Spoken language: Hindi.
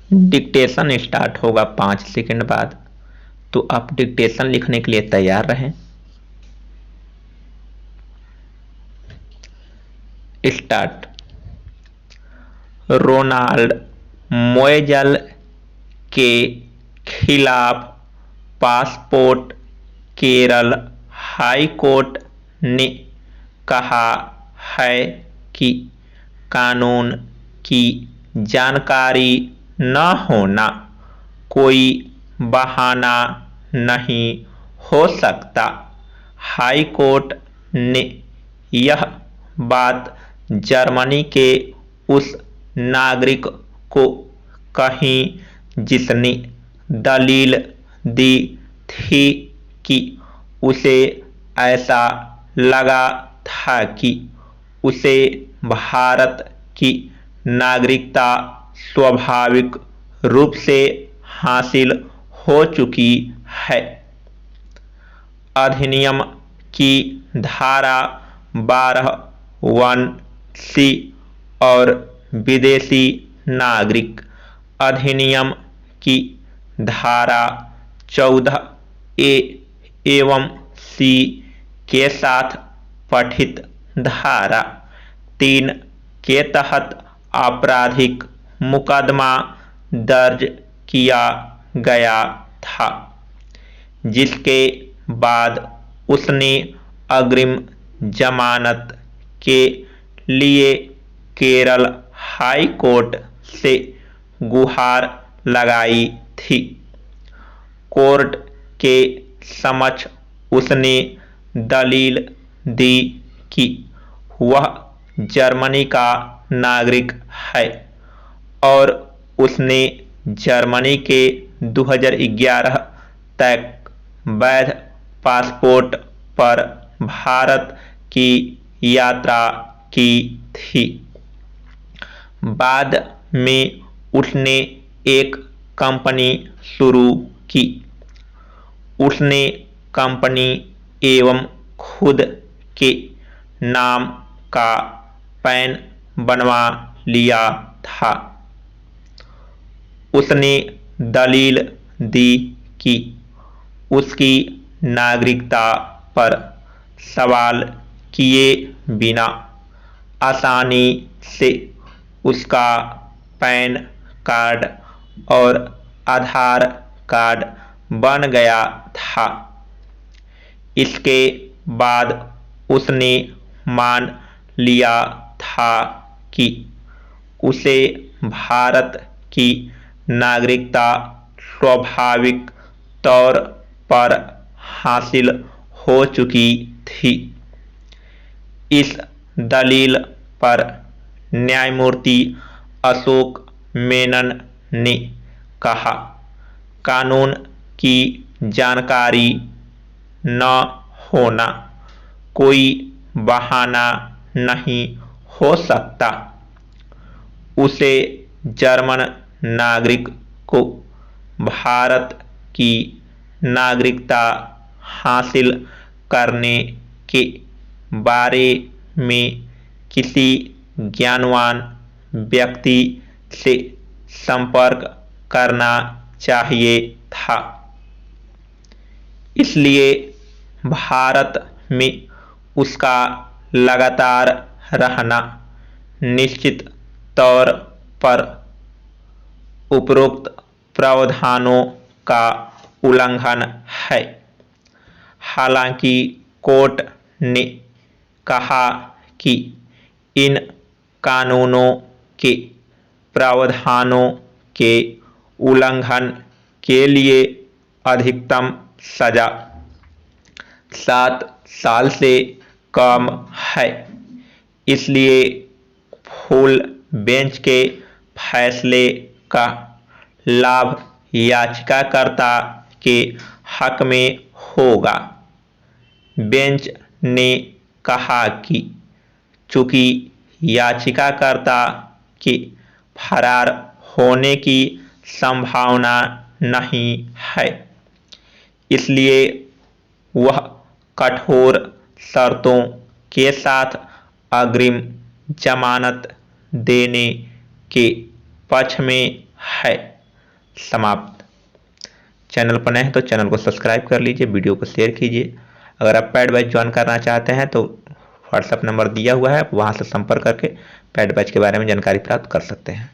डिक्टेशन स्टार्ट होगा 5 सेकंड बाद, तो आप डिक्टेशन लिखने के लिए तैयार रहें। स्टार्ट। रोनाल्ड मोएजल के खिलाफ पासपोर्ट केरल हाई कोर्ट ने कहा है कि कानून की जानकारी न होना कोई बहाना नहीं हो सकता। हाई कोर्ट ने यह बात जर्मनी के उस नागरिक को कही जिसने दलील दी थी कि उसे ऐसा लगा था कि उसे भारत की नागरिकता स्वाभाविक रूप से हासिल हो चुकी है। अधिनियम की धारा 12(1)(c) और विदेशी नागरिक अधिनियम की धारा 14(a) एवं (c) के साथ पठित धारा 3 के तहत आपराधिक मुकदमा दर्ज किया गया था, जिसके बाद उसने अग्रिम जमानत के लिए केरल हाई कोर्ट से गुहार लगाई थी। कोर्ट के समक्ष उसने दलील दी कि वह जर्मनी का नागरिक है और उसने जर्मनी के 2011 तक वैध पासपोर्ट पर भारत की यात्रा की थी। बाद में उसने एक कंपनी शुरू की। उसने कंपनी एवं खुद के नाम का पैन बनवा लिया था। उसने दलील दी कि उसकी नागरिकता पर सवाल किए बिना आसानी से उसका पैन कार्ड और आधार कार्ड बन गया था। इसके बाद उसने मान लिया था कि उसे भारत की नागरिकता स्वाभाविक तौर पर हासिल हो चुकी थी। इस दलील पर न्यायमूर्ति अशोक मेनन ने कहा, कानून की जानकारी न होना कोई बहाना नहीं हो सकता। उसे जर्मन नागरिक को भारत की नागरिकता हासिल करने के बारे में किसी ज्ञानवान व्यक्ति से संपर्क करना चाहिए था। इसलिए भारत में उसका लगातार रहना निश्चित तौर पर उपरोक्त प्रावधानों का उल्लंघन है। हालांकि कोर्ट ने कहा कि इन कानूनों के प्रावधानों के उल्लंघन के लिए अधिकतम सजा 7 साल से कम है। इसलिए फुल बेंच के फैसले का लाभ याचिकाकर्ता के हक में होगा। बेंच ने कहा कि चूंकि याचिकाकर्ता के फरार होने की संभावना नहीं है, इसलिए वह कठोर शर्तों के साथ अग्रिम जमानत देने के पक्ष में है। समाप्त। चैनल पर नए हैं तो चैनल को सब्सक्राइब कर लीजिए, वीडियो को शेयर कीजिए। अगर आप पैड बैच ज्वाइन करना चाहते हैं तो व्हाट्सएप नंबर दिया हुआ है, वहां से संपर्क करके पैड बैच के बारे में जानकारी प्राप्त कर सकते हैं।